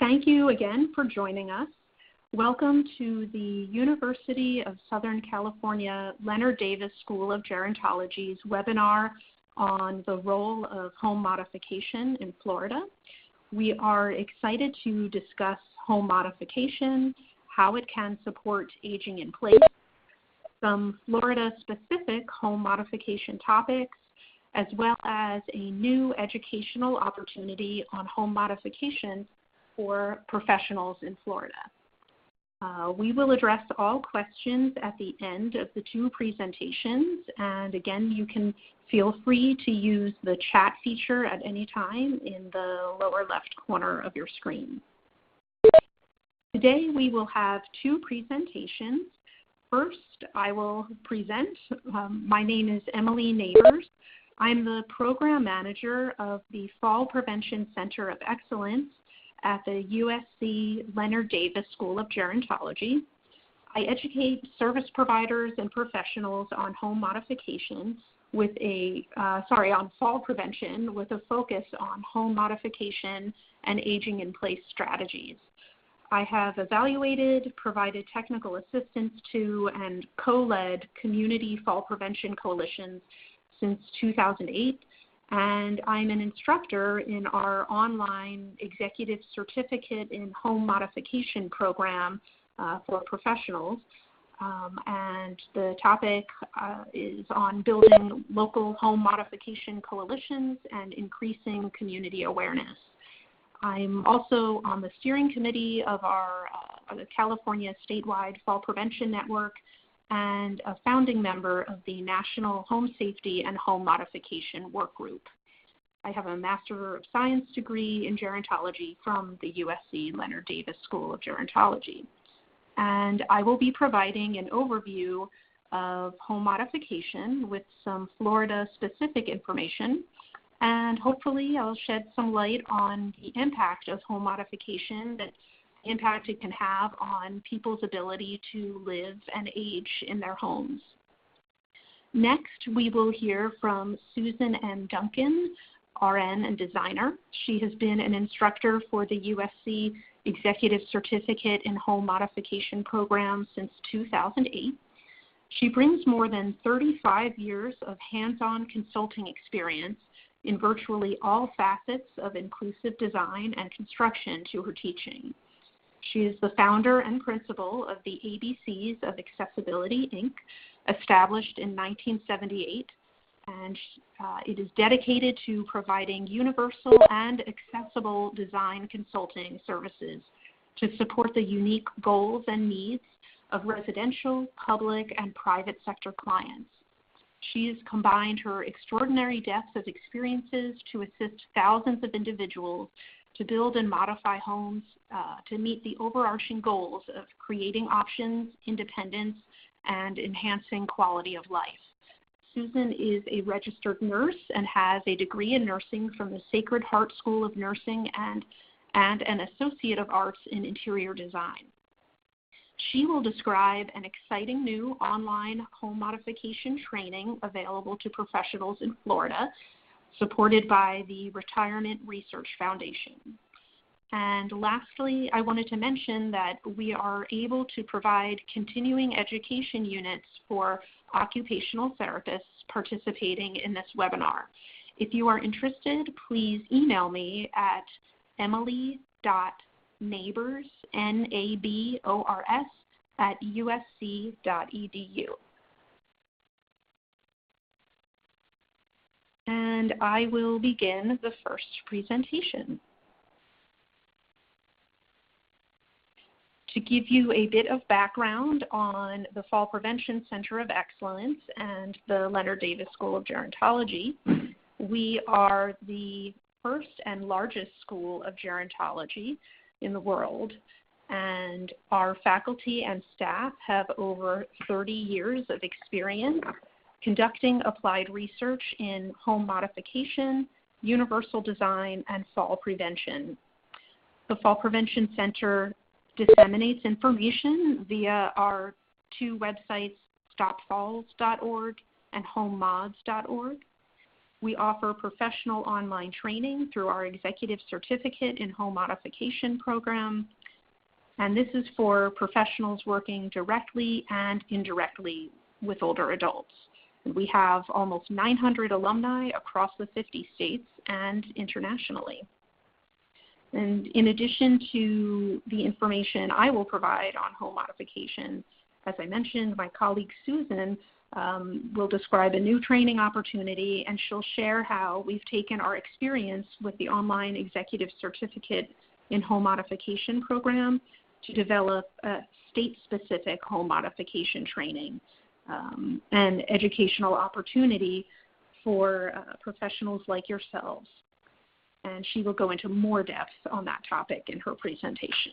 Thank you again for joining us. Welcome to the University of Southern California Leonard Davis School of Gerontology's webinar on the role of home modification in Florida. We are excited to discuss home modification, how it can support aging in place, some Florida-specific home modification topics, as well as a new educational opportunity on home modification for professionals in Florida. We will address all questions at the end of the two presentations, and again, you can feel free to use the chat feature at any time in the lower left corner of your screen. Today we will have two presentations. First, I will present. My name is Emily Neighbors. I'm the Program Manager of the Fall Prevention Center of Excellence at the USC Leonard Davis School of Gerontology. I educate service providers and professionals on home modification with on fall prevention with a focus on home modification and aging in place strategies. I have evaluated, provided technical assistance to, and co-led community fall prevention coalitions since 2008, and I'm an instructor in our online executive certificate in home modification program for professionals. And the topic is on building local home modification coalitions and increasing community awareness. I'm also on the steering committee of the California Statewide Fall Prevention Network and a founding member of the National Home Safety and Home Modification Work Group. I have a Master of Science degree in Gerontology from the USC Leonard Davis School of Gerontology. And I will be providing an overview of home modification with some Florida-specific information, and hopefully I'll shed some light on the impact of home modification, the impact it can have on people's ability to live and age in their homes. Next, we will hear from Susan M. Duncan, RN and designer. She has been an instructor for the USC Executive Certificate in Home Modification program since 2008. She brings more than 35 years of hands-on consulting experience in virtually all facets of inclusive design and construction to her teaching. She is the founder and principal of the ABCs of Accessibility, Inc., established in 1978, and it is dedicated to providing universal and accessible design consulting services to support the unique goals and needs of residential, public, and private sector clients. She has combined her extraordinary depth of experiences to assist thousands of individuals to build and modify homes to meet the overarching goals of creating options, independence, and enhancing quality of life. Susan is a registered nurse and has a degree in nursing from the Sacred Heart School of Nursing and an Associate of Arts in Interior Design. She will describe an exciting new online home modification training available to professionals in Florida, supported by the Retirement Research Foundation. And lastly, I wanted to mention that we are able to provide continuing education units for occupational therapists participating in this webinar. If you are interested, please email me at emily.nabors, Nabors, @usc.edu. And I will begin the first presentation. To give you a bit of background on the Fall Prevention Center of Excellence and the Leonard Davis School of Gerontology, we are the first and largest school of gerontology in the world, and our faculty and staff have over 30 years of experience conducting applied research in home modification, universal design, and fall prevention. The Fall Prevention Center disseminates information via our two websites, stopfalls.org and homemods.org. We offer professional online training through our Executive Certificate in Home Modification program, and this is for professionals working directly and indirectly with older adults. And we have almost 900 alumni across the 50 states and internationally. And in addition to the information I will provide on home modification, as I mentioned, my colleague Susan will describe a new training opportunity, and she'll share how we've taken our experience with the online Executive Certificate in Home Modification program to develop a state-specific home modification training and educational opportunity for professionals like yourselves. And she will go into more depth on that topic in her presentation.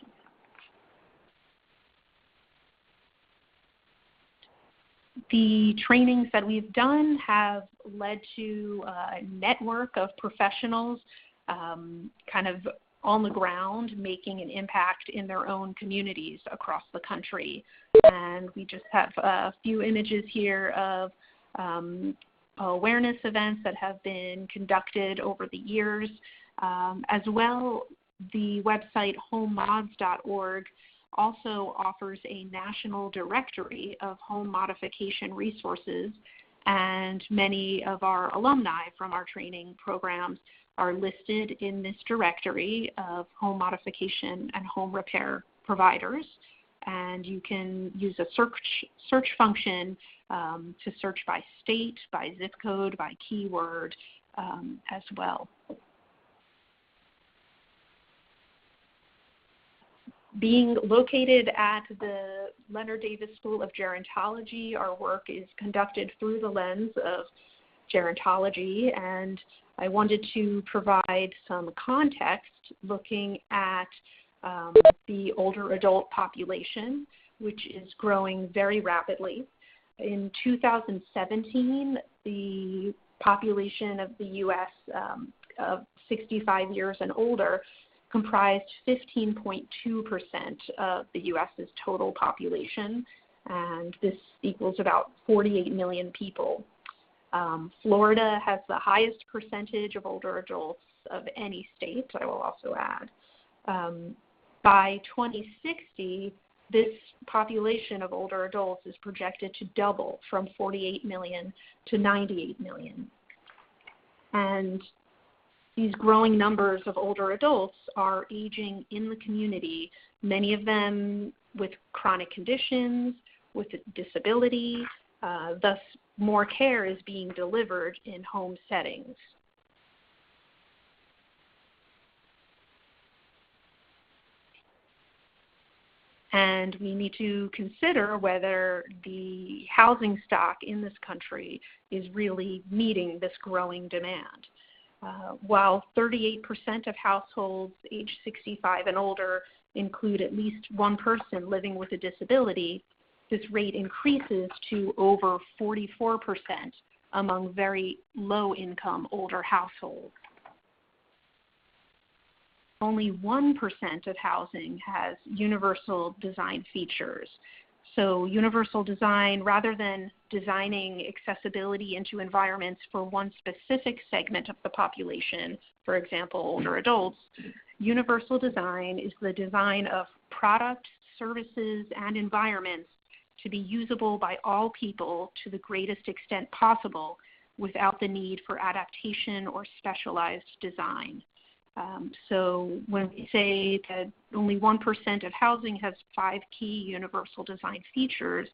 The trainings that we've done have led to a network of professionals kind of on the ground making an impact in their own communities across the country. And we just have a few images here of awareness events that have been conducted over the years. As well, the website homemods.org also offers a national directory of home modification resources, and many of our alumni from our training programs are listed in this directory of home modification and home repair providers. And you can use a search function to search by state, by zip code, by keyword as well. Being located at the Leonard Davis School of Gerontology, our work is conducted through the lens of gerontology, and I wanted to provide some context looking at the older adult population, which is growing very rapidly. In 2017, the population of the U.S. Of 65 years and older comprised 15.2% of the U.S.'s total population, and this equals about 48 million people. Florida has the highest percentage of older adults of any state, I will also add. By 2060, this population of older adults is projected to double from 48 million to 98 million. And these growing numbers of older adults are aging in the community, many of them with chronic conditions, with a disability, thus more care is being delivered in home settings. And we need to consider whether the housing stock in this country is really meeting this growing demand. While 38% of households age 65 and older include at least one person living with a disability, this rate increases to over 44% among very low-income older households. Only 1% of housing has universal design features. So universal design, rather than designing accessibility into environments for one specific segment of the population, for example, older adults, universal design is the design of products, services, and environments to be usable by all people to the greatest extent possible without the need for adaptation or specialized design. So when we say that only 1% of housing has 5 key universal design features,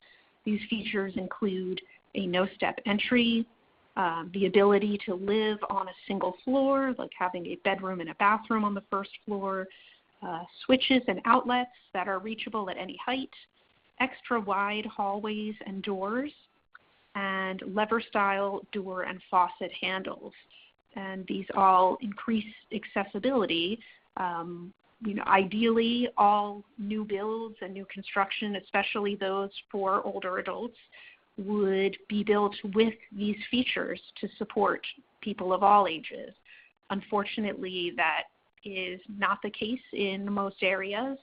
these features include a no-step entry, the ability to live on a single floor, like having a bedroom and a bathroom on the first floor, switches and outlets that are reachable at any height, extra wide hallways and doors, and lever-style door and faucet handles. And these all increase accessibility. Ideally, all new builds and new construction, especially those for older adults, would be built with these features to support people of all ages. Unfortunately, that is not the case in most areas.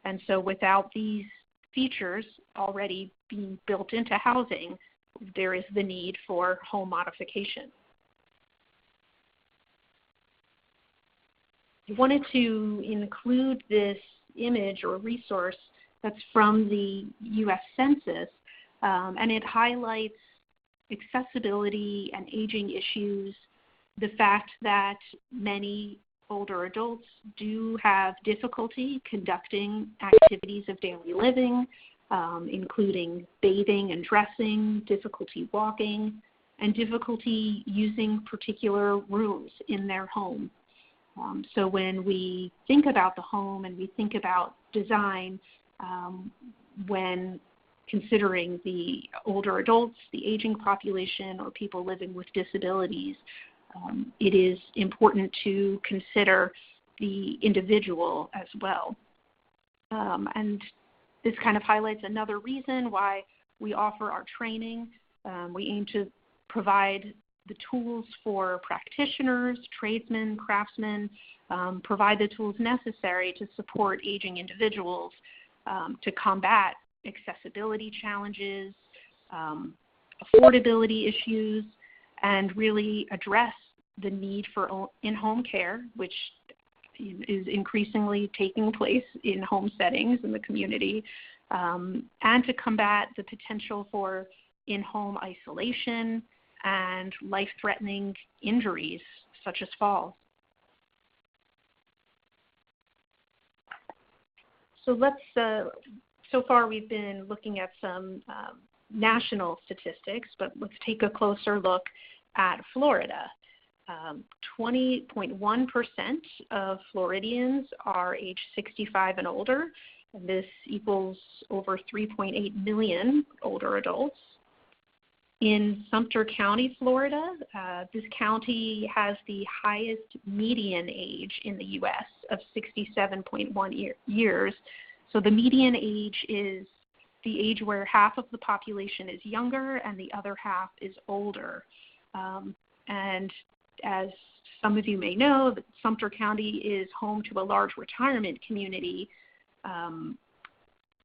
And so without these features already being built into housing, there is the need for home modification. I wanted to include this image or resource that's from the U.S. Census, and it highlights accessibility and aging issues, the fact that many older adults do have difficulty conducting activities of daily living, including bathing and dressing, difficulty walking, and difficulty using particular rooms in their home. So when we think about the home and we think about design, when considering the older adults, the aging population, or people living with disabilities, it is important to consider the individual as well. And this kind of highlights another reason why we offer our training. We aim to provide the tools for practitioners, tradesmen, craftsmen, provide the tools necessary to support aging individuals to combat accessibility challenges, affordability issues, and really address the need for in-home care, which is increasingly taking place in home settings in the community, and to combat the potential for in-home isolation and life-threatening injuries such as falls. So so far we've been looking at some national statistics, but let's take a closer look at Florida. 20.1% of Floridians are age 65 and older, and this equals over 3.8 million older adults. In Sumter County, Florida, this county has the highest median age in the U.S. of 67.1 years. So the median age is the age where half of the population is younger and the other half is older. And as some of you may know, Sumter County is home to a large retirement community,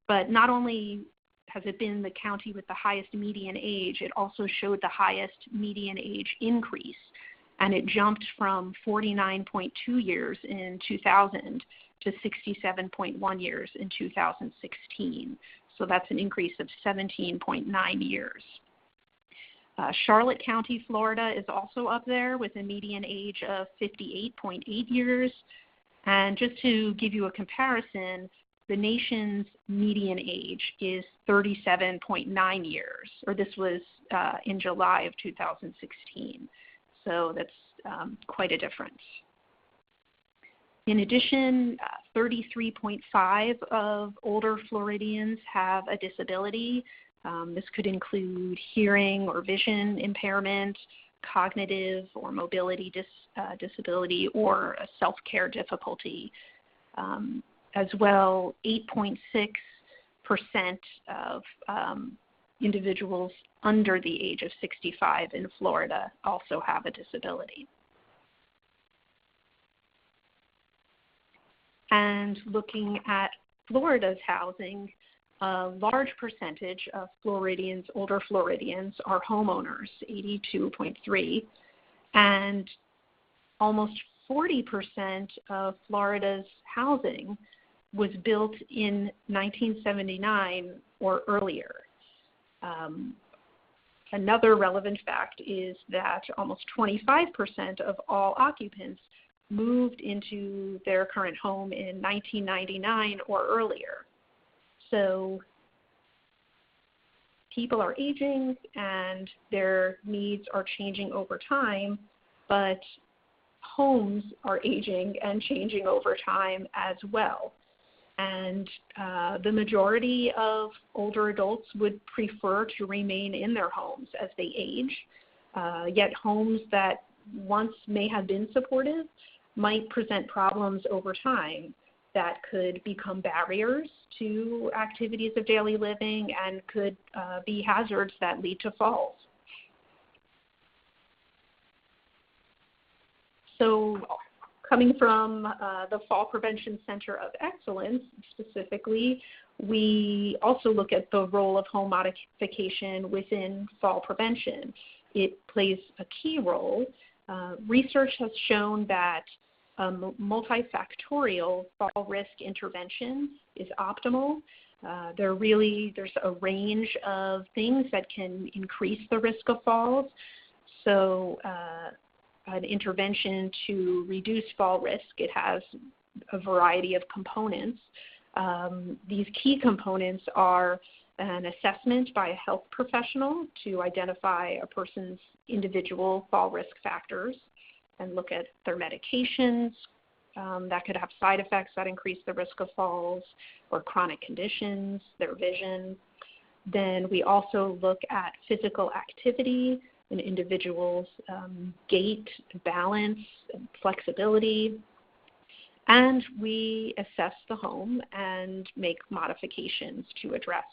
but not only has it been the county with the highest median age, it also showed the highest median age increase, and it jumped from 49.2 years in 2000 to 67.1 years in 2016. So that's an increase of 17.9 years. Charlotte County, Florida is also up there with a median age of 58.8 years. And just to give you a comparison, the nation's median age is 37.9 years, or this was in July of 2016. So that's quite a difference. In addition, 33.5% of older Floridians have a disability. This could include hearing or vision impairment, cognitive or mobility disability, or a self-care difficulty. As well, 8.6% of individuals under the age of 65 in Florida also have a disability. And looking at Florida's housing, a large percentage of Floridians, older Floridians, are homeowners, 82.3%, and almost 40% of Florida's housing was built in 1979 or earlier. Another relevant fact is that almost 25% of all occupants moved into their current home in 1999 or earlier. So people are aging and their needs are changing over time, but homes are aging and changing over time as well. And the majority of older adults would prefer to remain in their homes as they age, yet homes that once may have been supportive might present problems over time that could become barriers to activities of daily living and could be hazards that lead to falls. So coming from the Fall Prevention Center of Excellence specifically, we also look at the role of home modification within fall prevention. It plays a key role. Research has shown that A multifactorial fall risk intervention is optimal. There's a range of things that can increase the risk of falls. So an intervention to reduce fall risk, it has a variety of components. These key components are an assessment by a health professional to identify a person's individual fall risk factors and look at their medications that could have side effects that increase the risk of falls, or chronic conditions, their vision. Then we also look at physical activity, an individual's gait, balance, and flexibility. And we assess the home and make modifications to address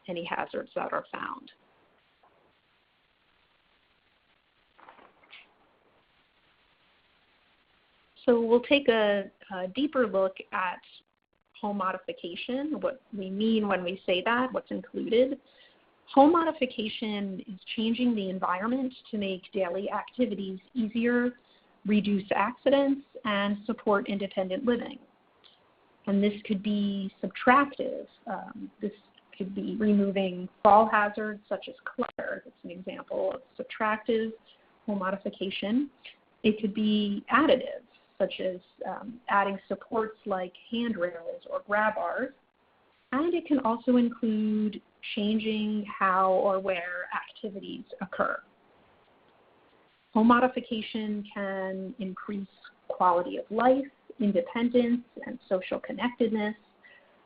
any hazards that are found. So we'll take a deeper look at home modification, what we mean when we say that, what's included. Home modification is changing the environment to make daily activities easier, reduce accidents, and support independent living. And this could be subtractive. This could be removing fall hazards such as clutter. That's an example of subtractive home modification. It could be additive, such as adding supports like handrails or grab bars. And it can also include changing how or where activities occur. Home modification can increase quality of life, independence, and social connectedness,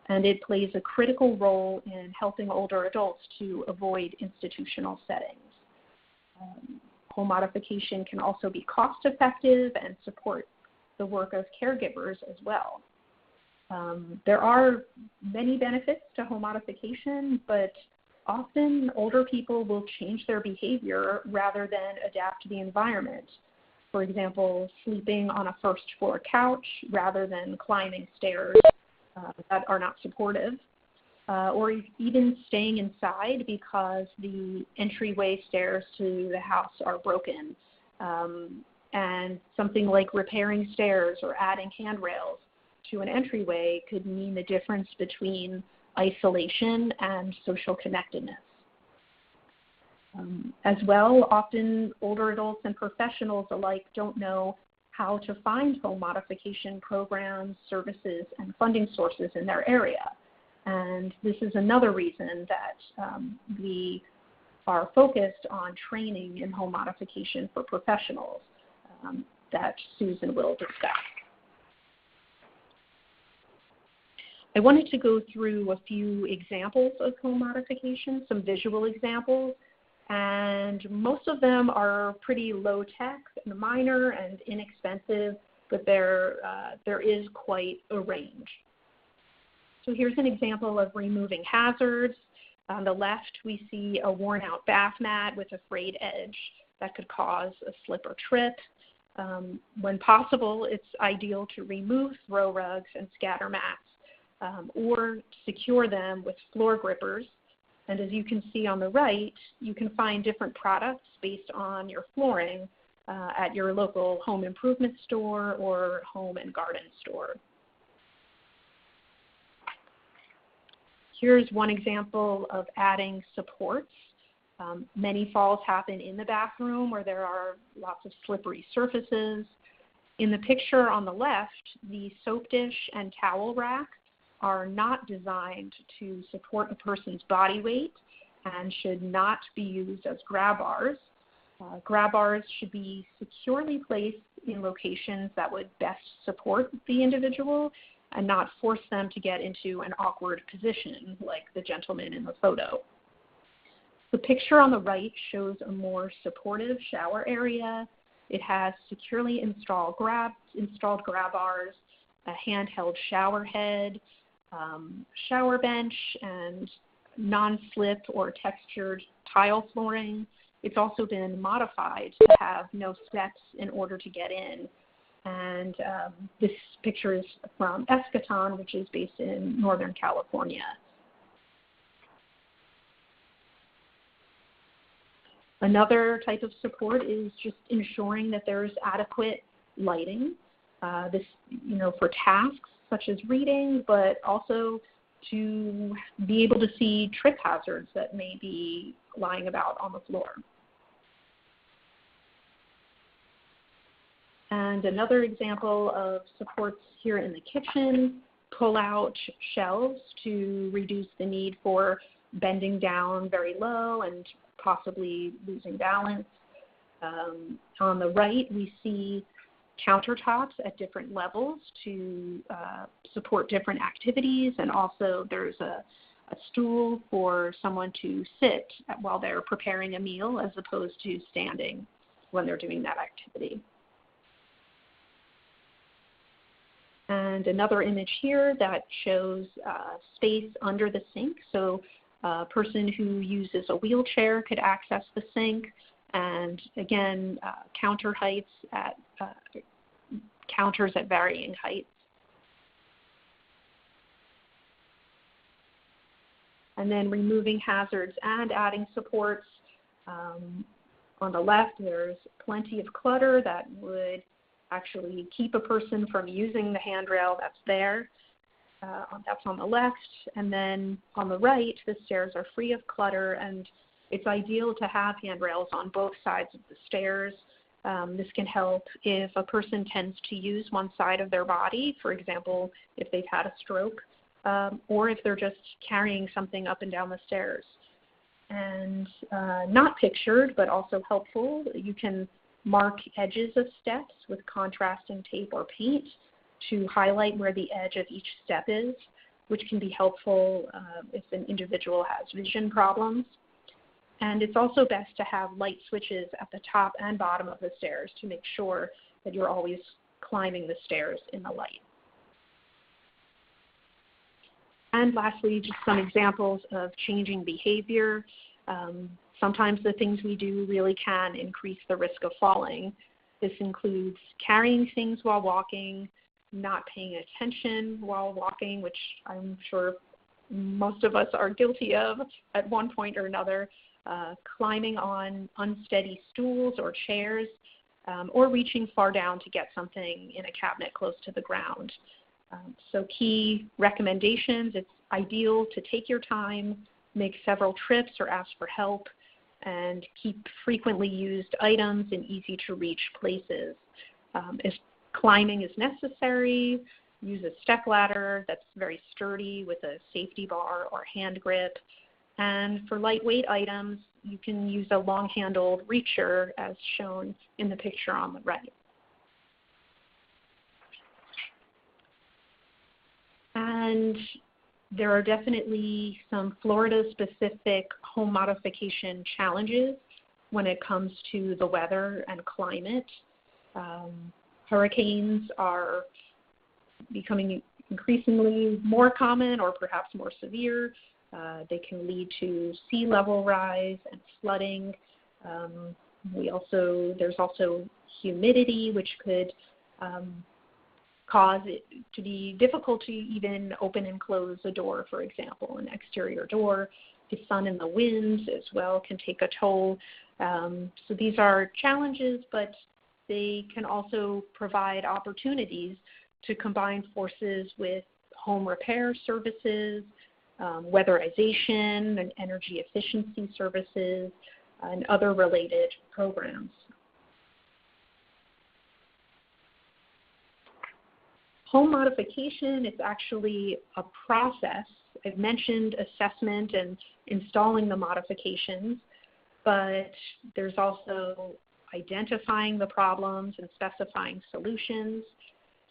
and it plays a critical role in helping older adults to avoid institutional settings. Home modification can also be cost-effective and support the work of caregivers as well. There are many benefits to home modification, but often older people will change their behavior rather than adapt to the environment. For example, sleeping on a first floor couch rather than climbing stairs that are not supportive, or even staying inside because the entryway stairs to the house are broken. And something like repairing stairs or adding handrails to an entryway could mean the difference between isolation and social connectedness. As well, often older adults and professionals alike don't know how to find home modification programs, services, and funding sources in their area. And this is another reason that we are focused on training in home modification for professionals that Susan will discuss. I wanted to go through a few examples of home modification, some visual examples, and most of them are pretty low-tech and minor and inexpensive, but there is quite a range. So here's an example of removing hazards. On the left, we see a worn-out bath mat with a frayed edge that could cause a slip or trip. When possible, it's ideal to remove throw rugs and scatter mats or secure them with floor grippers. And as you can see on the right, you can find different products based on your flooring at your local home improvement store or home and garden store. Here's one example of adding supports. Many falls happen in the bathroom where there are lots of slippery surfaces. In the picture on the left, the soap dish and towel rack are not designed to support a person's body weight and should not be used as grab bars. Grab bars should be securely placed in locations that would best support the individual and not force them to get into an awkward position like the gentleman in the photo. The picture on the right shows a more supportive shower area. It has securely installed grab bars, a handheld shower head, shower bench, and non-slip or textured tile flooring. It's also been modified to have no steps in order to get in. And this picture is from Eschaton, which is based in Northern California. Another type of support is just ensuring that there's adequate lighting. this, for tasks such as reading, but also to be able to see trip hazards that may be lying about on the floor. And another example of supports here in the kitchen, pull out shelves to reduce the need for bending down very low and possibly losing balance. On the right, we see countertops at different levels to support different activities, and also there's a stool for someone to sit while they're preparing a meal as opposed to standing when they're doing that activity. And another image here that shows space under the sink. So a person who uses a wheelchair could access the sink. And again, counter heights at counters at varying heights. And then removing hazards and adding supports. On the left, there's plenty of clutter that would actually keep a person from using the handrail that's there. That's on the left. And then on the right, the stairs are free of clutter, and it's ideal to have handrails on both sides of the stairs. This can help if a person tends to use one side of their body, for example, if they've had a stroke, or if they're just carrying something up and down the stairs. And not pictured, but also helpful, you can mark edges of steps with contrasting tape or paint to highlight where the edge of each step is, which can be helpful if an individual has vision problems. And it's also best to have light switches at the top and bottom of the stairs to make sure that you're always climbing the stairs in the light. And lastly, just some examples of changing behavior. Sometimes the things we do really can increase the risk of falling. This includes carrying things while walking, not paying attention while walking, which I'm sure most of us are guilty of at one point or another, climbing on unsteady stools or chairs, or reaching far down to get something in a cabinet close to the ground. So key recommendations: it's ideal to take your time, make several trips or ask for help, and keep frequently used items in easy to reach places. If climbing is necessary, use a stepladder that's very sturdy with a safety bar or hand grip. And for lightweight items, you can use a long-handled reacher as shown in the picture on the right. And there are definitely some Florida-specific home modification challenges when it comes to the weather and climate. Hurricanes are becoming increasingly more common or perhaps more severe. They can lead to sea level rise and flooding. There's also humidity, which could cause it to be difficult to even open and close a door, for example, an exterior door. The sun and the winds as well can take a toll. So these are challenges, but they can also provide opportunities to combine forces with home repair services, weatherization and energy efficiency services, and other related programs. Home modification is actually a process. I've mentioned assessment and installing the modifications, but there's also identifying the problems and specifying solutions,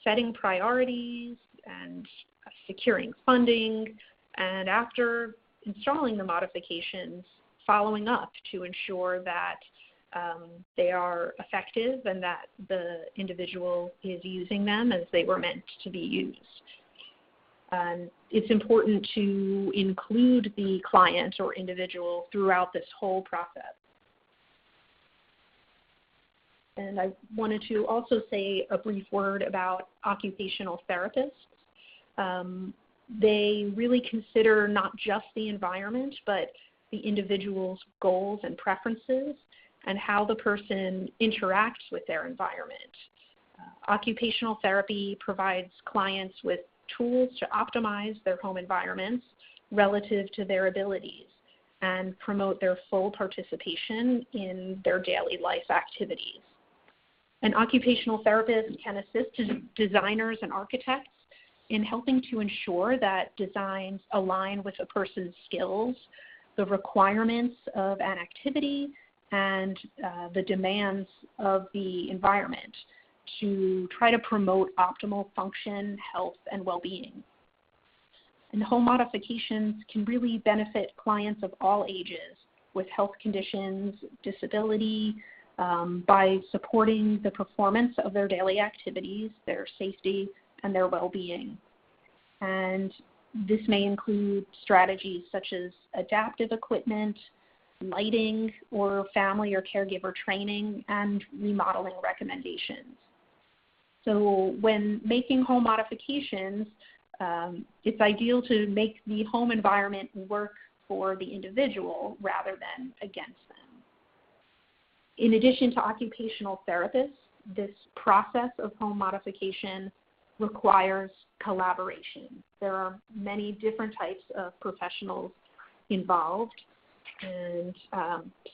setting priorities and securing funding, and after installing the modifications, following up to ensure that they are effective and that the individual is using them as they were meant to be used. It's important to include the client or individual throughout this whole process. And I wanted to also say a brief word about occupational therapists. They really consider not just the environment, but the individual's goals and preferences and how the person interacts with their environment. Occupational therapy provides clients with tools to optimize their home environments relative to their abilities and promote their full participation in their daily life activities. An occupational therapist can assist designers and architects in helping to ensure that designs align with a person's skills, the requirements of an activity, and the demands of the environment to try to promote optimal function, health, and well-being. And home modifications can really benefit clients of all ages with health conditions, disability, by supporting the performance of their daily activities, their safety, and their well-being. And this may include strategies such as adaptive equipment, lighting, or family or caregiver training, and remodeling recommendations. So when making home modifications, it's ideal to make the home environment work for the individual rather than against them. In addition to occupational therapists, this process of home modification requires collaboration. There are many different types of professionals involved, and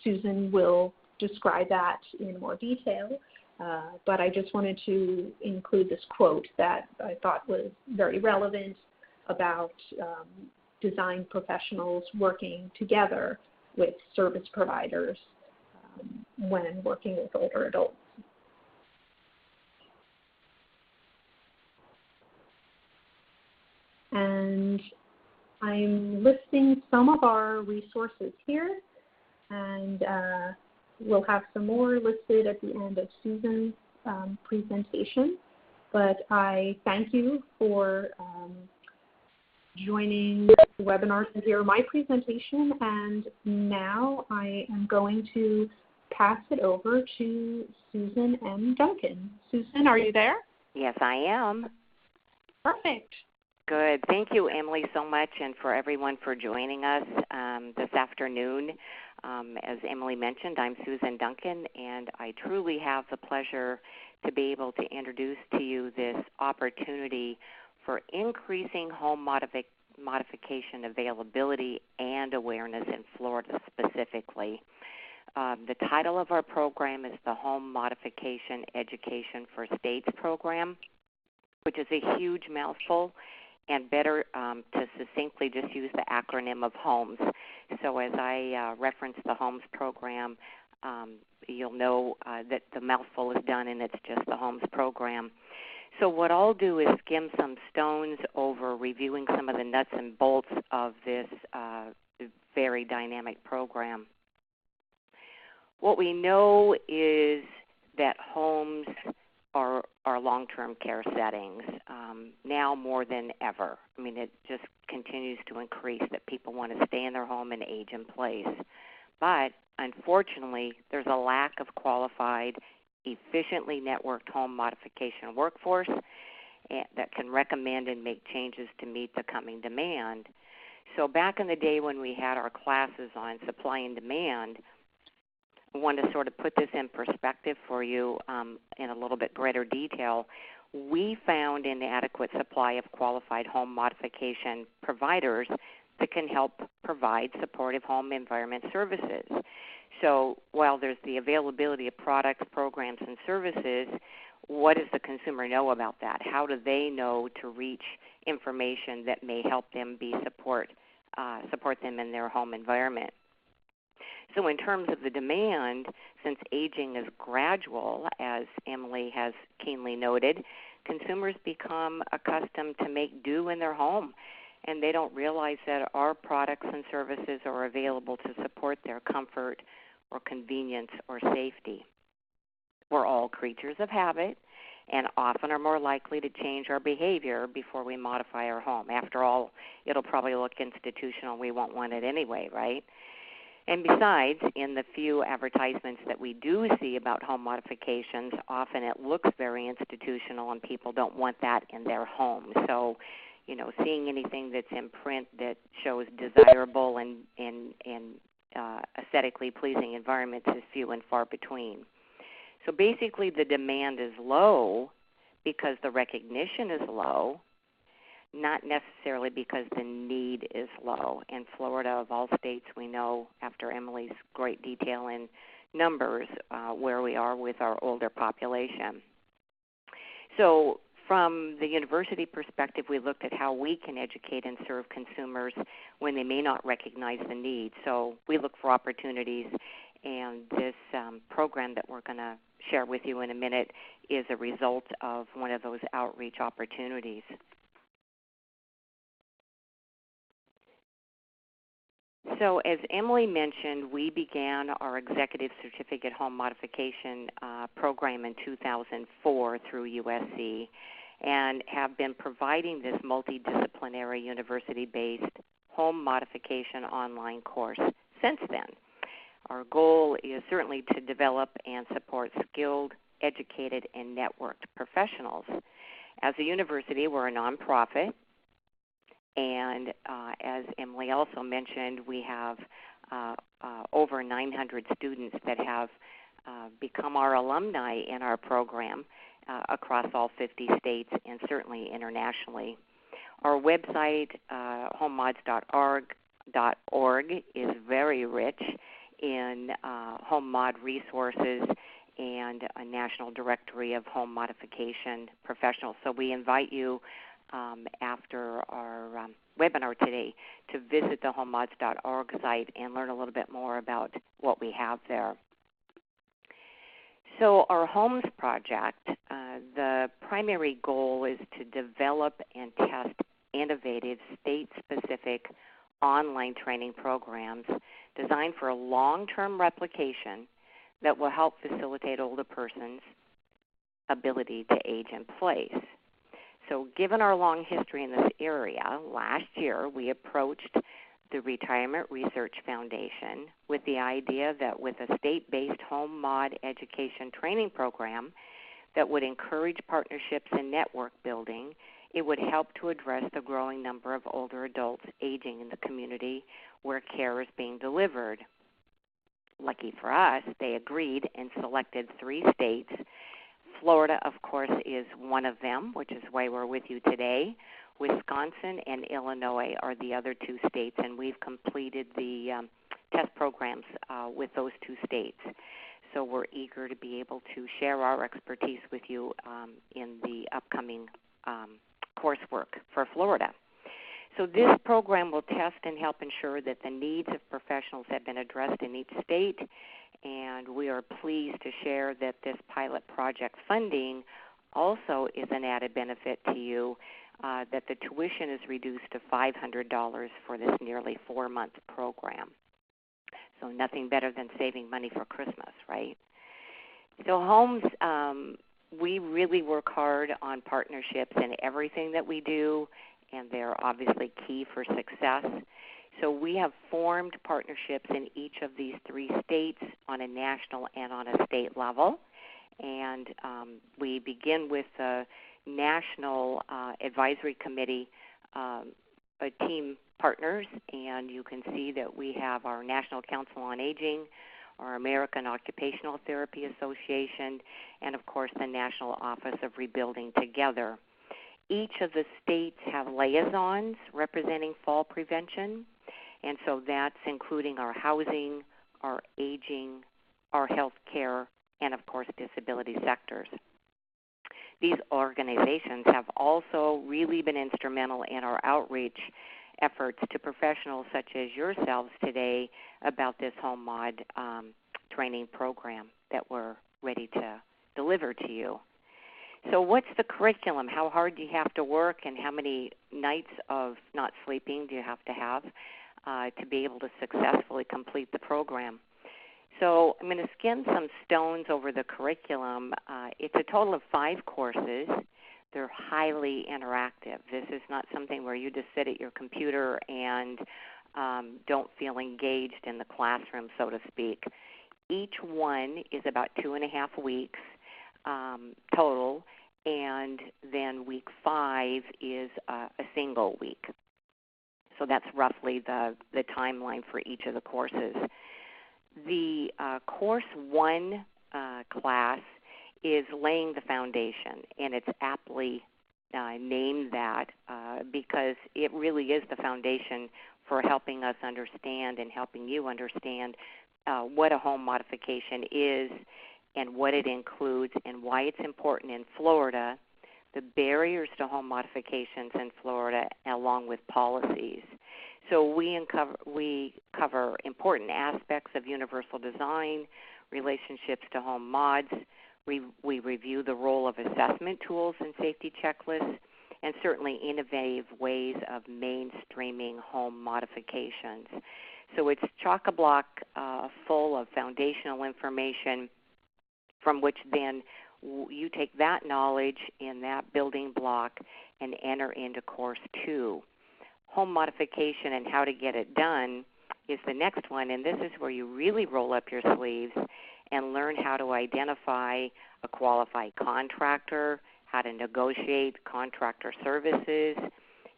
Susan will describe that in more detail. But I just wanted to include this quote that I thought was very relevant about design professionals working together with service providers when working with older adults. And I'm listing some of our resources here, and we'll have some more listed at the end of Susan's presentation. But I thank you for joining the webinar to hear my presentation, and now I am going to pass it over to Susan M. Duncan. Susan, are you there? Yes, I am. Perfect. Good. Thank you, Emily, so much, and for everyone for joining us this afternoon. As Emily mentioned, I'm Susan Duncan, and I truly have the pleasure to be able to introduce to you this opportunity for increasing home modification availability and awareness in Florida specifically. The title of our program is the Home Modification Education for States program, which is a huge mouthful, and better to succinctly just use the acronym of HOMES. So as I reference the HOMES program, you'll know that the mouthful is done and it's just the HOMES program. So what I'll do is skim some stones over reviewing some of the nuts and bolts of this very dynamic program. What we know is that homes are long-term care settings, now more than ever. I mean, it just continues to increase that people want to stay in their home and age in place. But unfortunately, there's a lack of qualified, efficiently networked home modification workforce that can recommend and make changes to meet the coming demand. So back in the day when we had our classes on supply and demand, I want to sort of put this in perspective for you in a little bit greater detail. We found inadequate supply of qualified home modification providers that can help provide supportive home environment services. So while there's the availability of products, programs, and services, what does the consumer know about that? How do they know to reach information that may help them support them in their home environment? So in terms of the demand, since aging is gradual, as Emily has keenly noted, consumers become accustomed to make do in their home, and they don't realize that our products and services are available to support their comfort or convenience or safety. We're all creatures of habit and often are more likely to change our behavior before we modify our home. After all, it'll probably look institutional. We won't want it anyway, right? And besides, in the few advertisements that we do see about home modifications, often it looks very institutional and people don't want that in their home. So, seeing anything that's in print that shows desirable and aesthetically pleasing environments is few and far between. So basically the demand is low because the recognition is low, not necessarily because the need is low. In Florida, of all states, we know, after Emily's great detail in numbers, where we are with our older population. So from the university perspective, we looked at how we can educate and serve consumers when they may not recognize the need. So we look for opportunities, and this program that we're going to share with you in a minute is a result of one of those outreach opportunities. So as Emily mentioned, we began our Executive Certificate Home Modification program in 2004 through USC and have been providing this multidisciplinary university-based home modification online course since then. Our goal is certainly to develop and support skilled, educated, and networked professionals. As a university, we're a nonprofit. And as Emily also mentioned, we have over 900 students that have become our alumni in our program across all 50 states and certainly internationally. Our website, homemods.org, is very rich in home mod resources and a national directory of home modification professionals. So we invite you after our webinar today to visit the homemods.org site and learn a little bit more about what we have there. So our Homes project, the primary goal is to develop and test innovative state-specific online training programs designed for a long-term replication that will help facilitate older persons' ability to age in place. So given our long history in this area, last year we approached the Retirement Research Foundation with the idea that with a state-based home mod education training program that would encourage partnerships and network building, it would help to address the growing number of older adults aging in the community where care is being delivered. Lucky for us, they agreed and selected 3 states. Florida, of course, is one of them, which is why we're with you today. Wisconsin and Illinois are the other 2 states, and we've completed the test programs with those 2 states. So we're eager to be able to share our expertise with you in the upcoming coursework for Florida. So this program will test and help ensure that the needs of professionals have been addressed in each state, and we are pleased to share that this pilot project funding also is an added benefit to you, that the tuition is reduced to $500 for this nearly 4-month program. So nothing better than saving money for Christmas, right? So Homes, we really work hard on partnerships in everything that we do, and they're obviously key for success. So we have formed partnerships in each of these 3 states on a national and on a state level. And we begin with the National Advisory Committee team partners, and you can see that we have our National Council on Aging, our American Occupational Therapy Association, and of course the National Office of Rebuilding Together. Each of the states have liaisons representing fall prevention, and so that's including our housing, our aging, our health care, and of course disability sectors. These organizations have also really been instrumental in our outreach efforts to professionals such as yourselves today about this home mod training program that we're ready to deliver to you. So what's the curriculum? How hard do you have to work, and how many nights of not sleeping do you have to be able to successfully complete the program? So I'm going to skim some stones over the curriculum. It's a total of 5 courses. They're highly interactive. This is not something where you just sit at your computer and don't feel engaged in the classroom, so to speak. Each one is about 2.5 weeks total, and then week 5 is a single week. So that's roughly the timeline for each of the courses. The Course 1 class is laying the foundation, and it's aptly named that because it really is the foundation for helping us understand and helping you understand what a home modification is and what it includes and why it's important in Florida, the barriers to home modifications in Florida, along with policies. So we cover important aspects of universal design, relationships to home mods. We review the role of assessment tools and safety checklists, and certainly innovative ways of mainstreaming home modifications. So it's chock-a-block full of foundational information from which then you take that knowledge in that building block and enter into Course 2. Home modification and how to get it done is the next one, and this is where you really roll up your sleeves and learn how to identify a qualified contractor, how to negotiate contractor services,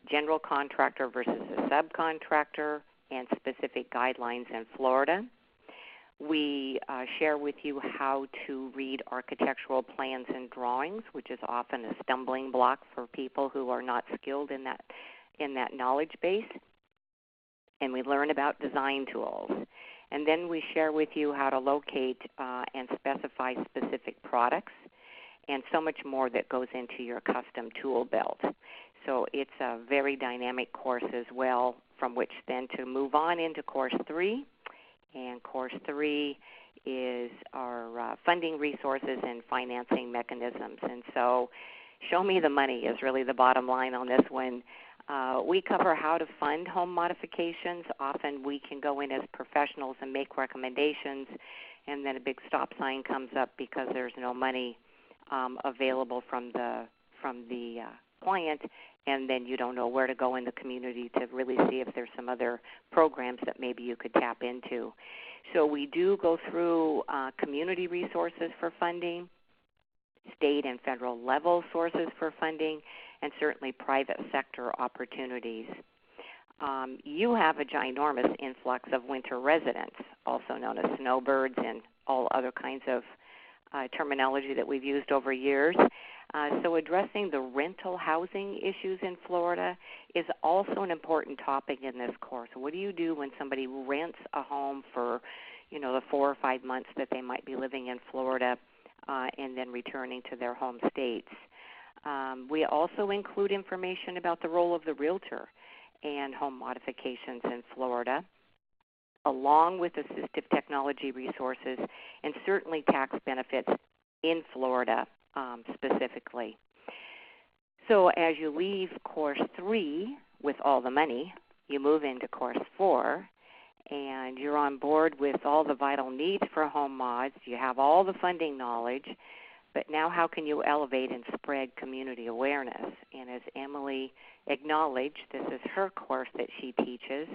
general contractor versus a subcontractor, and specific guidelines in Florida. We share with you how to read architectural plans and drawings, which is often a stumbling block for people who are not skilled in that knowledge base. And we learn about design tools. And then we share with you how to locate and specify specific products and so much more that goes into your custom tool belt. So it's a very dynamic course as well, from which then to move on into Course 3. And Course 3 is our funding resources and financing mechanisms. And so show me the money is really the bottom line on this one. We cover how to fund home modifications. Often we can go in as professionals and make recommendations, and then a big stop sign comes up because there's no money available from the client, and then you don't know where to go in the community to really see if there's some other programs that maybe you could tap into. So we do go through community resources for funding, state and federal level sources for funding, and certainly private sector opportunities. You have a ginormous influx of winter residents, also known as snowbirds and all other kinds of terminology that we've used over years. So addressing the rental housing issues in Florida is also an important topic in this course. What do you do when somebody rents a home for, the 4 or 5 months that they might be living in Florida and then returning to their home states? We also include information about the role of the realtor and home modifications in Florida, along with assistive technology resources and certainly tax benefits in Florida specifically. So as you leave Course 3 with all the money, you move into Course 4, and you're on board with all the vital needs for home mods. You have all the funding knowledge, but now how can you elevate and spread community awareness? And as Emily acknowledged, this is her course that she teaches,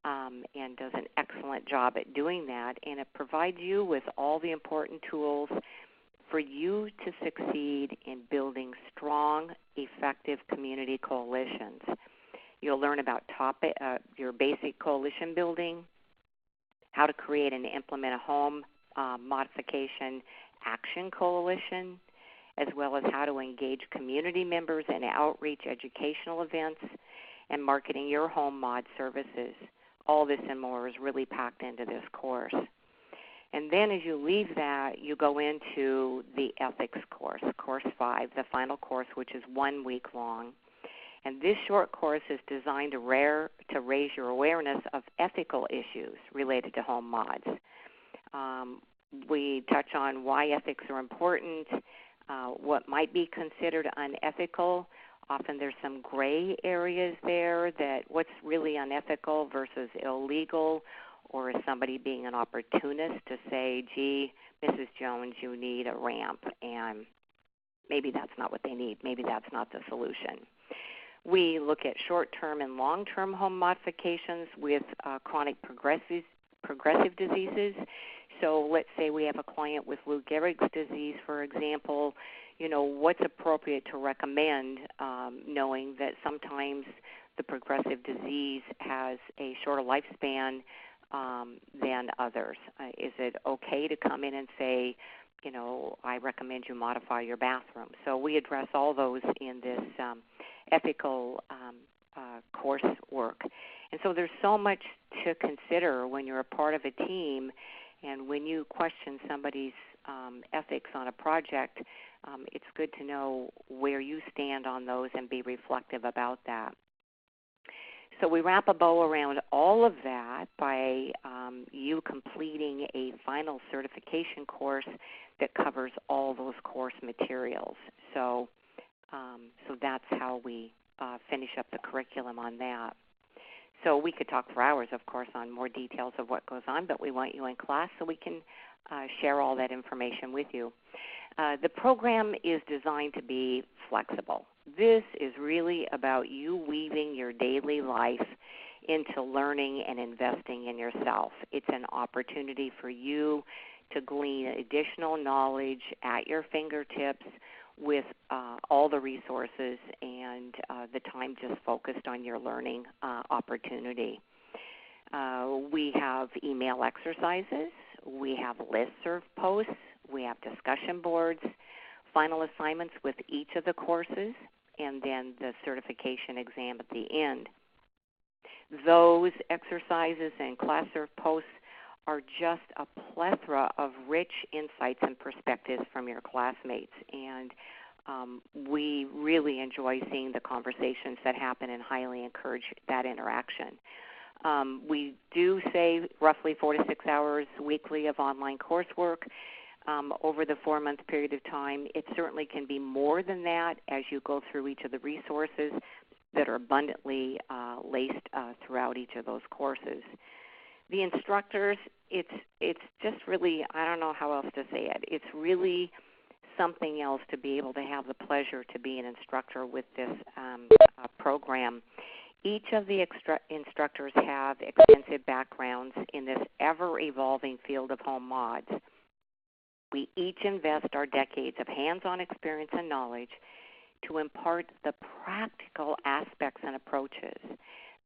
and does an excellent job at doing that, and it provides you with all the important tools for you to succeed in building strong, effective community coalitions. You'll learn about your basic coalition building, how to create and implement a home modification action coalition, as well as how to engage community members in outreach educational events and marketing your home mod services. All this and more is really packed into this course. And then as you leave that, you go into the ethics course, Course 5, the final course, which is 1 week long. And this short course is designed to raise your awareness of ethical issues related to home mods. We touch on why ethics are important, what might be considered unethical. Often there's some gray areas there, that what's really unethical versus illegal, or is somebody being an opportunist to say, gee, Mrs. Jones, you need a ramp, and maybe that's not what they need. Maybe that's not the solution. We look at short-term and long-term home modifications with chronic progressive diseases. So let's say we have a client with Lou Gehrig's disease, for example. What's appropriate to recommend, knowing that sometimes the progressive disease has a shorter lifespan than others? Is it okay to come in and say, I recommend you modify your bathroom. So we address all those in this ethical coursework. And so there's so much to consider when you're a part of a team, and when you question somebody's ethics on a project, it's good to know where you stand on those and be reflective about that. So we wrap a bow around all of that by you completing a final certification course that covers all those course materials. So that's how we finish up the curriculum on that. So we could talk for hours, of course, on more details of what goes on, but we want you in class so we can share all that information with you. The program is designed to be flexible. This is really about you weaving your daily life into learning and investing in yourself. It's an opportunity for you to glean additional knowledge at your fingertips with all the resources and the time just focused on your learning opportunity. We have email exercises. We have listserv posts. We have discussion boards, final assignments with each of the courses, and then the certification exam at the end. Those exercises and ClassServe posts are just a plethora of rich insights and perspectives from your classmates, and we really enjoy seeing the conversations that happen and highly encourage that interaction. We do say roughly 4 to 6 hours weekly of online coursework over the 4-month period of time. It certainly can be more than that as you go through each of the resources that are abundantly laced throughout each of those courses. The instructors, it's just really, I don't know how else to say it, it's really something else to be able to have the pleasure to be an instructor with this program. Each of the instructors have extensive backgrounds in this ever-evolving field of home mods. We each invest our decades of hands-on experience and knowledge to impart the practical aspects and approaches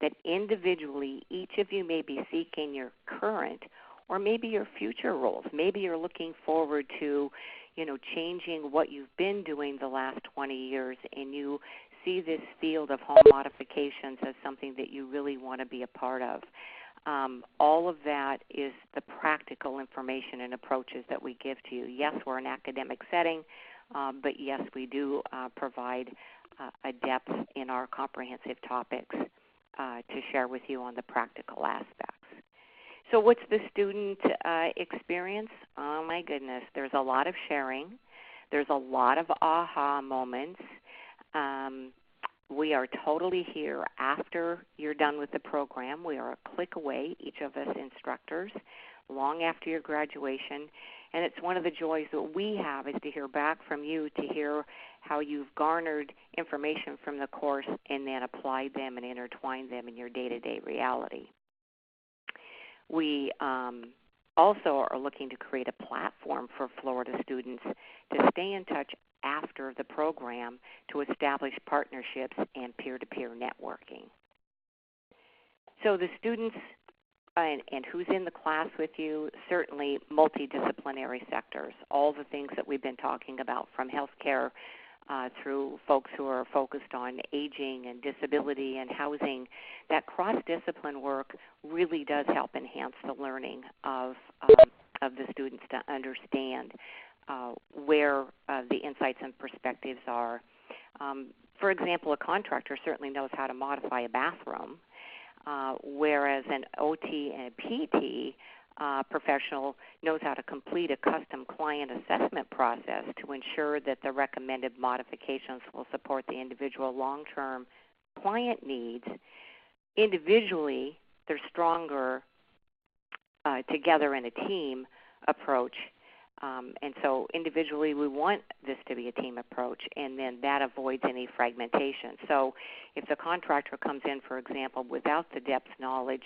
that individually each of you may be seeking your current or maybe your future roles. Maybe you're looking forward to, changing what you've been doing the last 20 years, and you see this field of home modifications as something that you really want to be a part of. All of that is the practical information and approaches that we give to you. Yes, we're an academic setting, but yes, we do provide a depth in our comprehensive topics to share with you on the practical aspects. So what's the student experience? Oh, my goodness. There's a lot of sharing. There's a lot of aha moments. We are totally here after you're done with the program. We are a click away, each of us instructors, long after your graduation. And it's one of the joys that we have is to hear back from you, to hear how you've garnered information from the course and then applied them and intertwined them in your day-to-day reality. We also are looking to create a platform for Florida students to stay in touch after the program to establish partnerships and peer-to-peer networking. So the students and who's in the class with you, certainly multidisciplinary sectors, all the things that we've been talking about, from healthcare through folks who are focused on aging and disability and housing. That cross-discipline work really does help enhance the learning of the students to understand where the insights and perspectives are. For example, a contractor certainly knows how to modify a bathroom, whereas an OT and a PT professional knows how to complete a custom client assessment process to ensure that the recommended modifications will support the individual long-term client needs. Individually, they're stronger together in a team approach. And so individually we want this to be a team approach, and then that avoids any fragmentation. So if the contractor comes in, for example, without the depth knowledge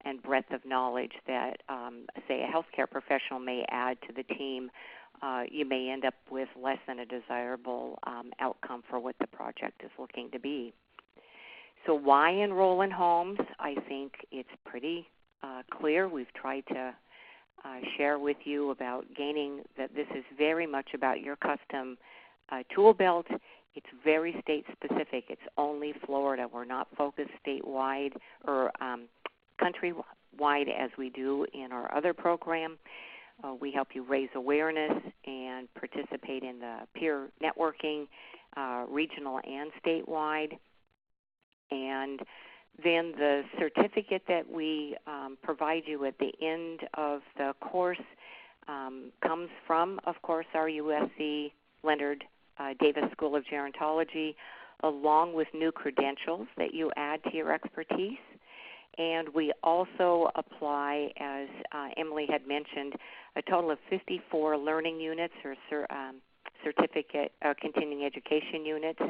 and breadth of knowledge that, say, a healthcare professional may add to the team, you may end up with less than a desirable outcome for what the project is looking to be. So why enroll in homes? I think it's pretty clear. We've tried to share with you about gaining that this is very much about your custom tool belt. It's very state specific. It's only Florida. We're not focused statewide or countrywide as we do in our other program. We help you raise awareness and participate in the peer networking, regional and statewide. And then the certificate that we provide you at the end of the course comes from, of course, our USC Leonard Davis School of Gerontology, along with new credentials that you add to your expertise. And we also apply, as Emily had mentioned, a total of 54 learning units or certificate continuing education units,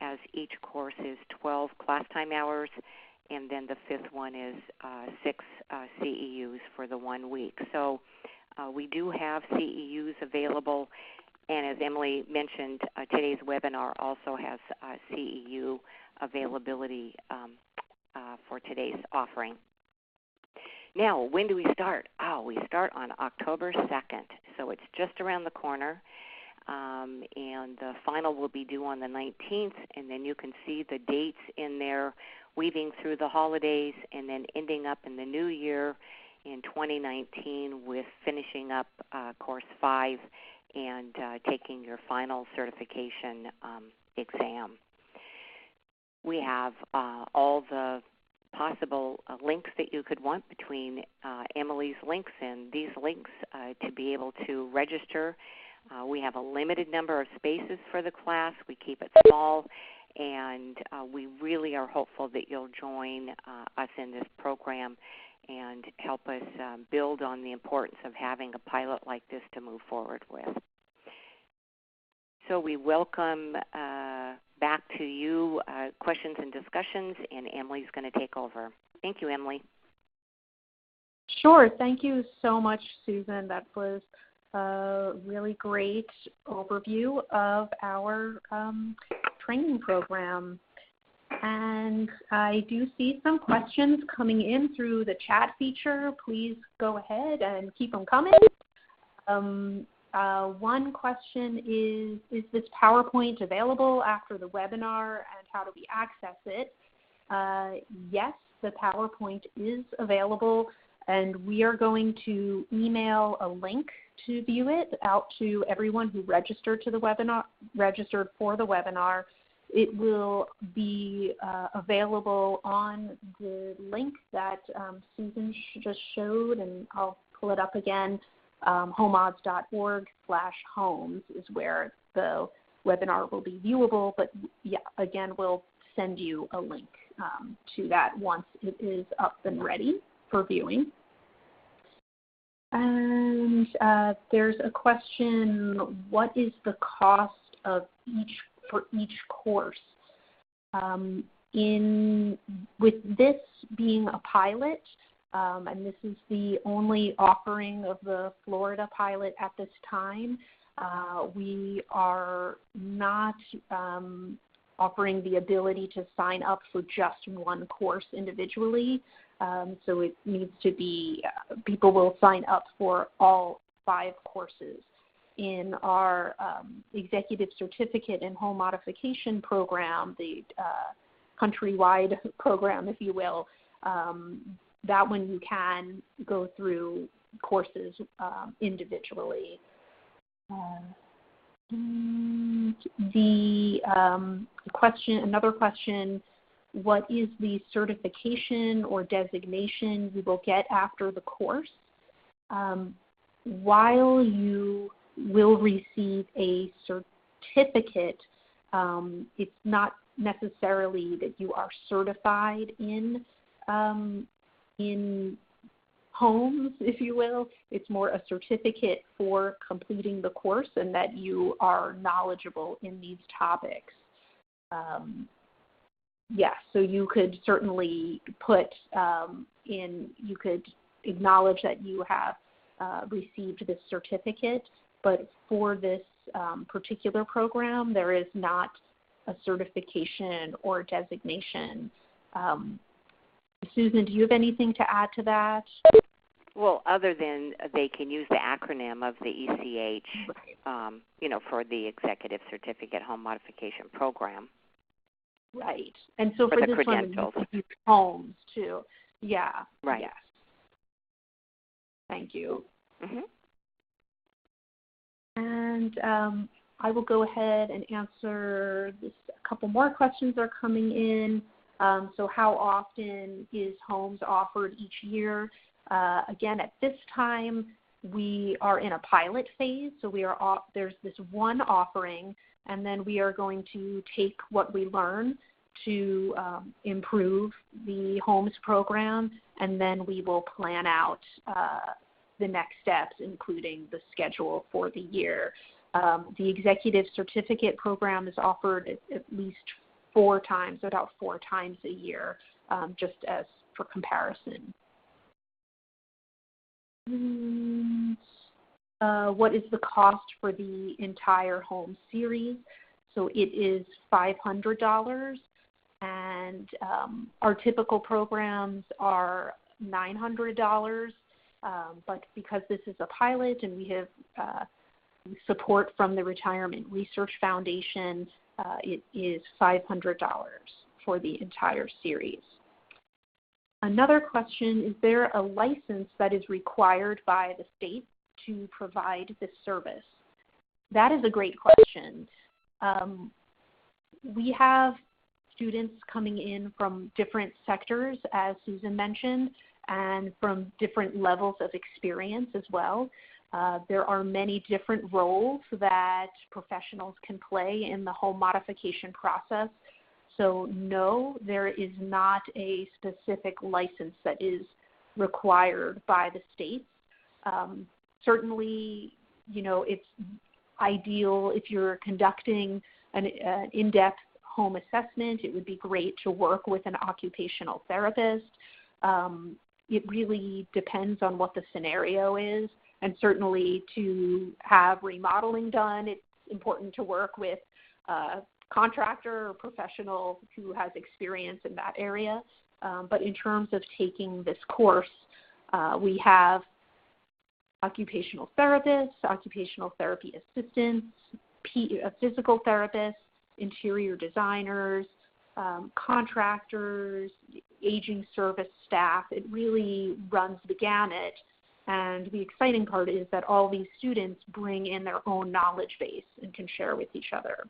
as each course is 12 class time hours, and then the fifth one is 6 CEUs for the 1 week. So we do have CEUs available, and as Emily mentioned, today's webinar also has CEU availability for today's offering. Now, when do we start? Oh, we start on October 2nd, so it's just around the corner. And the final will be due on the 19th, and then you can see the dates in there, weaving through the holidays and then ending up in the new year in 2019 with finishing up Course 5 and taking your final certification exam. We have all the possible links that you could want between Emily's links and these links to be able to register. We have a limited number of spaces for the class. We keep it small, and we really are hopeful that you'll join us in this program and help us build on the importance of having a pilot like this to move forward with. So we welcome back to you questions and discussions, and Emily's going to take over. Thank you, Emily. Sure. Thank you so much, Susan. That was a really great overview of our training program. And I do see some questions coming in through the chat feature. Please go ahead and keep them coming. One question is this PowerPoint available after the webinar, and how do we access it? Yes, the PowerPoint is available, and we are going to email a link to view it out to everyone who registered for the webinar. It will be available on the link that Susan just showed, and I'll pull it up again. homemods.org/homes is where the webinar will be viewable, but yeah, again, we'll send you a link to that once it is up and ready for viewing. And there's a question, what is the cost of for each course? With this being a pilot, and this is the only offering of the Florida pilot at this time, we are not offering the ability to sign up for just one course individually. So it needs to be, people will sign up for all 5 courses. In our executive certificate in home modification program, the countrywide program, if you will, that one you can go through courses individually. Another question, what is the certification or designation you will get after the course? While you will receive a certificate, it's not necessarily that you are certified in homes, if you will. It's more a certificate for completing the course and that you are knowledgeable in these topics. Yes, so you could certainly put you could acknowledge that you have received this certificate, but for this particular program, there is not a certification or designation. Susan, do you have anything to add to that? Well, other than they can use the acronym of the ECH, for the Executive Certificate Home Modification Program. Right. And so for the this credentials. one, use homes too. Yeah. Right. Yes. Thank you. Mm-hmm. And I will go ahead and answer this. A couple more questions are coming in. So how often is homes offered each year? Again, at this time, we are in a pilot phase. So there's this one offering, and then we are going to take what we learn to improve the homes program, and then we will plan out the next steps, including the schedule for the year. The Executive Certificate Program is offered at least 4 times, about 4 times a year, just as for comparison. What is the cost for the entire home series? So it is $500, and our typical programs are $900, but because this is a pilot and we have support from the Retirement Research Foundation, it is $500 for the entire series. Another question, is there a license that is required by the state to provide this service? That is a great question. We have students coming in from different sectors, as Susan mentioned, and from different levels of experience as well. There are many different roles that professionals can play in the home modification process. So no, there is not a specific license that is required by the states. Certainly, it's ideal if you're conducting an in-depth home assessment. It would be great to work with an occupational therapist. It really depends on what the scenario is. And certainly to have remodeling done, it's important to work with a contractor or professional who has experience in that area. But in terms of taking this course, we have occupational therapists, occupational therapy assistants, physical therapists, interior designers, contractors, aging service staff. It really runs the gamut. And the exciting part is that all these students bring in their own knowledge base and can share with each other.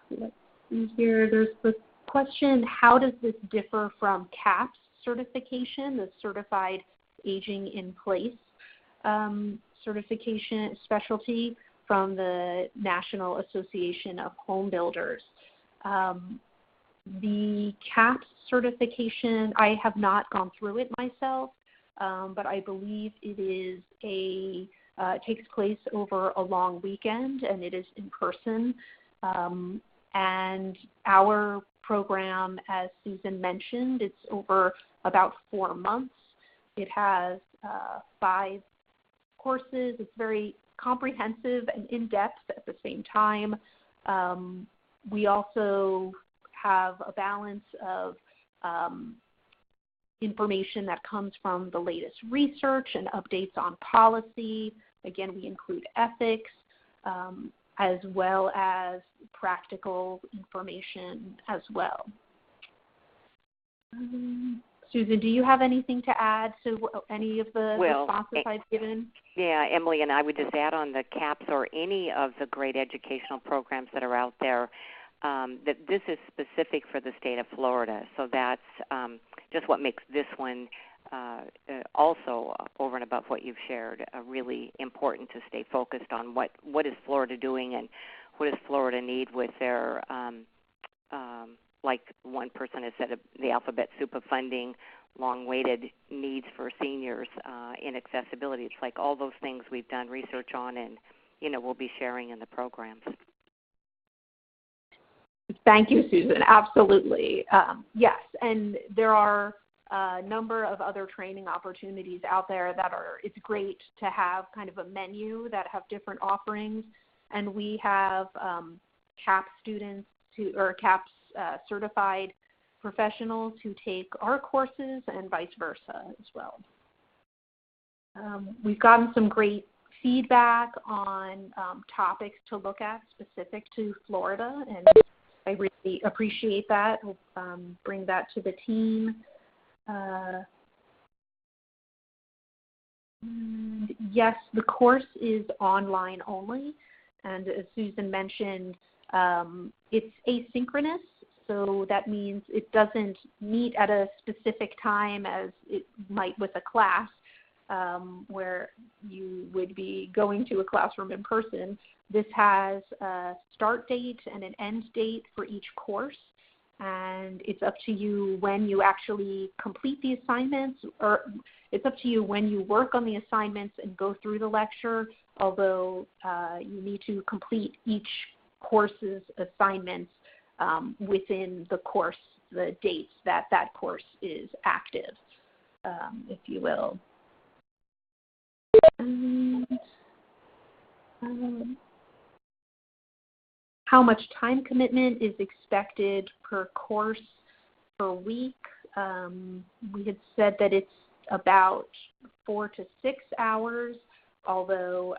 Let's see here. There's the question, how does this differ from CAPS certification, the Certified Aging in Place certification specialty from the National Association of Home Builders? The CAPS certification, I have not gone through it myself, but I believe it takes place over a long weekend, and it is in person. And our program, as Susan mentioned, it's over about 4 months. It has 5 courses. It's very comprehensive and in-depth at the same time. We also have a balance of information that comes from the latest research and updates on policy. Again, we include ethics, as well as practical information as well. Susan, do you have anything to add to any of the responses I've given? Yeah, Emily, and I would just add on the CAPS or any of the great educational programs that are out there, that this is specific for the state of Florida. So that's just what makes this one also, over and above what you've shared, really important to stay focused on what is Florida doing and what does Florida need with their, like one person has said, the alphabet soup of funding, long-waited needs for seniors in accessibility. It's like all those things we've done research on and, we'll be sharing in the programs. Thank you, Susan. Absolutely. Yes, and there are a number of other training opportunities out there it's great to have kind of a menu that have different offerings. And we have CAPS students CAPS certified professionals who take our courses and vice versa as well. We've gotten some great feedback on topics to look at specific to Florida, and I really appreciate that. We'll bring that to the team. Yes, the course is online only, and as Susan mentioned, it's asynchronous, so that means it doesn't meet at a specific time as it might with a class, where you would be going to a classroom in person. This has a start date and an end date for each course, and it's up to you when you actually complete the assignments, or it's up to you when you work on the assignments and go through the lecture, although you need to complete each course's assignments within the course, the dates that that course is active, if you will. How much time commitment is expected per course per week? We had said that it's about 4 to 6 hours, although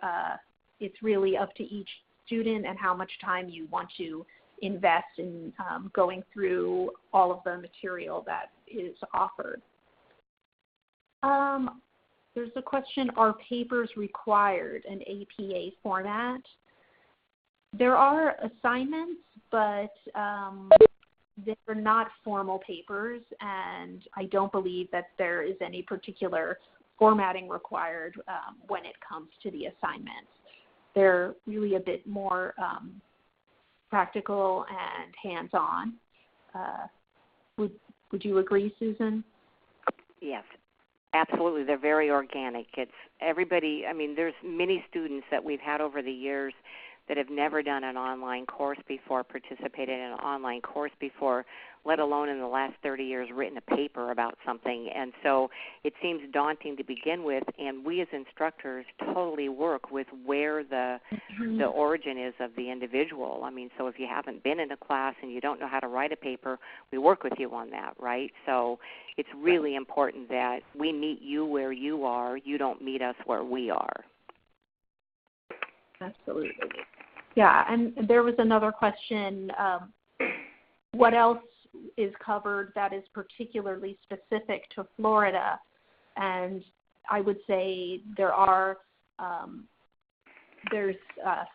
it's really up to each student and how much time you want to invest in going through all of the material that is offered. There's a question, are papers required in APA format? There are assignments, but they're not formal papers, and I don't believe that there is any particular formatting required when it comes to the assignments. They're really a bit more practical and hands-on. Would you agree, Susan? Yes, absolutely. They're very organic. It's everybody, I mean, there's many students that we've had over the years that have never done an online course before, participated in an online course before, let alone in the last 30 years written a paper about something. And so it seems daunting to begin with, and we as instructors totally work with where the origin is of the individual. I mean, so if you haven't been in a class and you don't know how to write a paper, we work with you on that, right? So it's really important that we meet you where you are. You don't meet us where we are. Absolutely. Yeah, and there was another question, what else is covered that is particularly specific to Florida? And I would say there's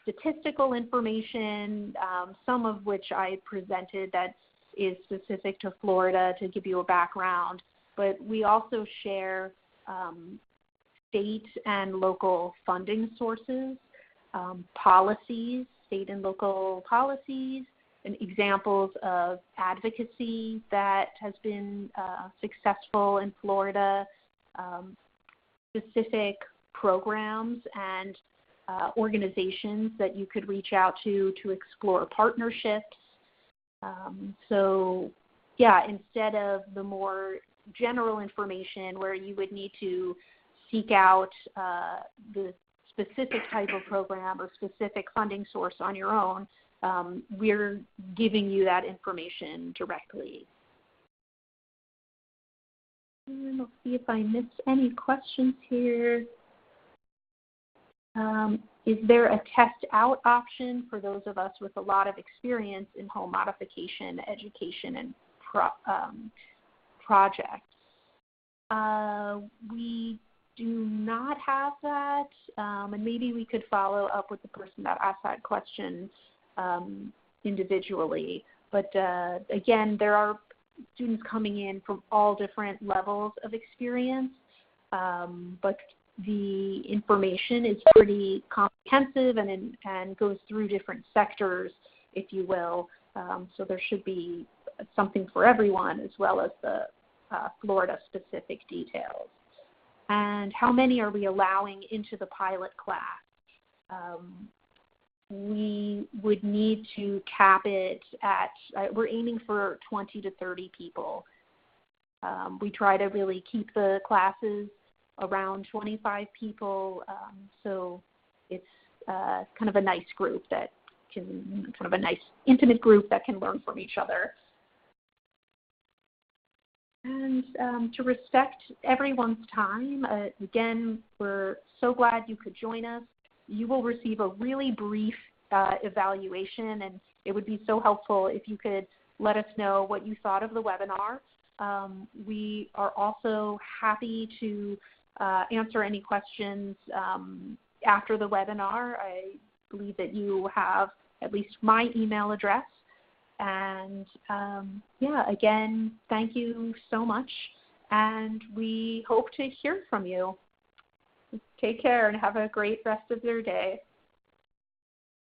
statistical information, some of which I presented that is specific to Florida to give you a background, but we also share state and local funding sources, policies, state and local policies, and examples of advocacy that has been successful in Florida, specific programs and organizations that you could reach out to explore partnerships. So, yeah, instead of the more general information where you would need to seek out the specific type of program or specific funding source on your own, we're giving you that information directly. And let's see if I missed any questions here. Is there a test out option for those of us with a lot of experience in home modification education and projects? We do not have that, and maybe we could follow up with the person that asked that question individually. But again, there are students coming in from all different levels of experience, but the information is pretty comprehensive and goes through different sectors, if you will. So there should be something for everyone, as well as the Florida-specific details. And how many are we allowing into the pilot class? We would need to cap it at, we're aiming for 20 to 30 people. We try to really keep the classes around 25 people, so it's kind of a nice group that can, kind of a nice intimate group that can learn from each other. And to respect everyone's time, again, we're so glad you could join us. You will receive a really brief evaluation, and it would be so helpful if you could let us know what you thought of the webinar. We are also happy to answer any questions after the webinar. I believe that you have at least my email address. And yeah, again, thank you so much, and we hope to hear from you. Take care and have a great rest of your day.